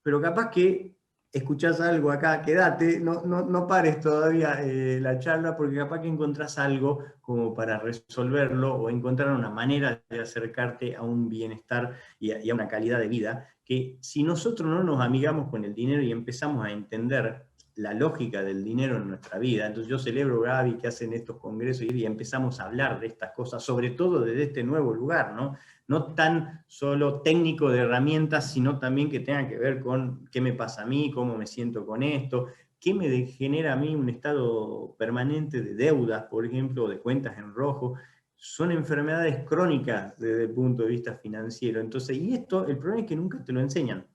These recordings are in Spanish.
pero capaz que escuchás algo acá, quédate, no pares todavía la charla, porque capaz que encontrás algo como para resolverlo o encontrar una manera de acercarte a un bienestar y a una calidad de vida, que si nosotros no nos amigamos con el dinero y empezamos a entender la lógica del dinero en nuestra vida. Entonces yo celebro, Gaby, que hacen estos congresos y empezamos a hablar de estas cosas, sobre todo desde este nuevo lugar, ¿no? No tan solo técnico de herramientas, sino también que tenga que ver con qué me pasa a mí, cómo me siento con esto, qué me genera a mí un estado permanente de deudas, por ejemplo, o de cuentas en rojo. Son enfermedades crónicas desde el punto de vista financiero. Entonces, y esto, el problema es que nunca te lo enseñan.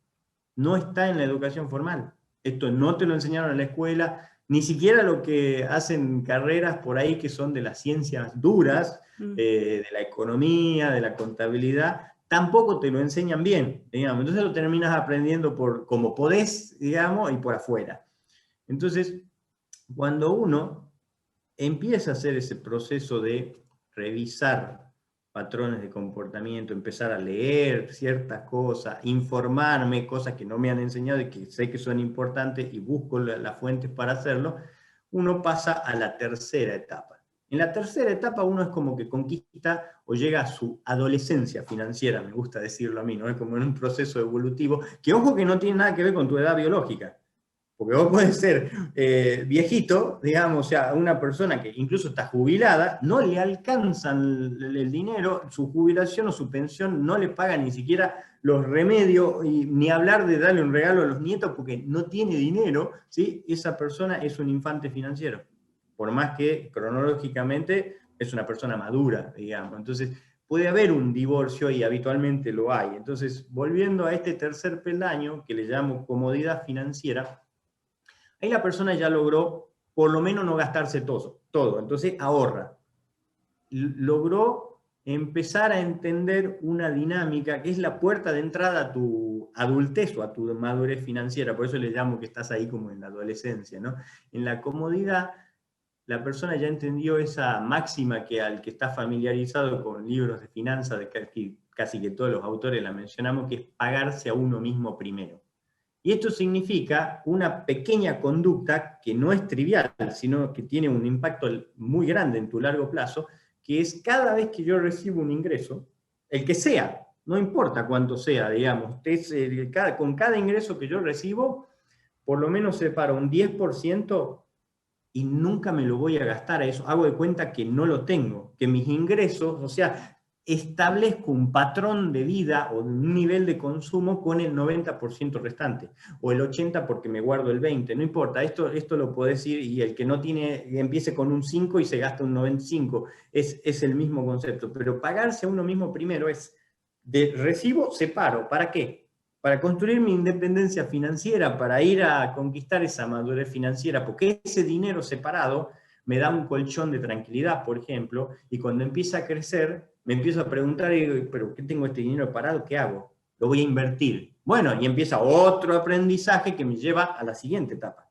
No está en la educación formal. Esto no te lo enseñaron en la escuela, ni siquiera lo que hacen carreras por ahí que son de las ciencias duras, de la economía, de la contabilidad, tampoco te lo enseñan bien, digamos. Entonces lo terminas aprendiendo por como podés, digamos, y por afuera. Entonces, cuando uno empieza a hacer ese proceso de revisar patrones de comportamiento, empezar a leer ciertas cosas, informarme, cosas que no me han enseñado y que sé que son importantes y busco las fuentes para hacerlo, uno pasa a la tercera etapa. En la tercera etapa uno es como que conquista o llega a su adolescencia financiera, me gusta decirlo a mí, ¿no? Es como en un proceso evolutivo, que ojo que no tiene nada que ver con tu edad biológica. Porque vos podés ser viejito, digamos, o sea, una persona que incluso está jubilada, no le alcanzan el dinero, su jubilación o su pensión no le paga ni siquiera los remedios, y ni hablar de darle un regalo a los nietos porque no tiene dinero, ¿sí? Esa persona es un infante financiero, por más que cronológicamente es una persona madura, digamos. Entonces, puede haber un divorcio y habitualmente lo hay. Entonces, volviendo a este tercer peldaño, que le llamo comodidad financiera, ahí la persona ya logró por lo menos no gastarse todo. Entonces ahorra. Logró empezar a entender una dinámica que es la puerta de entrada a tu adultez o a tu madurez financiera. Por eso le llamo que estás ahí como en la adolescencia, ¿no? En la comodidad, la persona ya entendió esa máxima que al que está familiarizado con libros de finanzas, de casi que todos los autores la mencionamos, que es pagarse a uno mismo primero. Y esto significa una pequeña conducta que no es trivial, sino que tiene un impacto muy grande en tu largo plazo, que es cada vez que yo recibo un ingreso, el que sea, no importa cuánto sea, digamos, con cada ingreso que yo recibo, por lo menos separo un 10% y nunca me lo voy a gastar a eso. Hago de cuenta que no lo tengo, que mis ingresos, o sea, establezco un patrón de vida o un nivel de consumo con el 90% restante, o el 80% porque me guardo el 20%, no importa, esto lo puedo decir, y el que no tiene, empiece con un 5 y se gasta un 95, es el mismo concepto, pero pagarse a uno mismo primero es, de recibo, separo, ¿para qué? Para construir mi independencia financiera, para ir a conquistar esa madurez financiera, porque ese dinero separado me da un colchón de tranquilidad, por ejemplo, y cuando empieza a crecer, me empiezo a preguntar, ¿pero qué tengo este dinero parado? ¿Qué hago? Lo voy a invertir. Bueno, y empieza otro aprendizaje que me lleva a la siguiente etapa.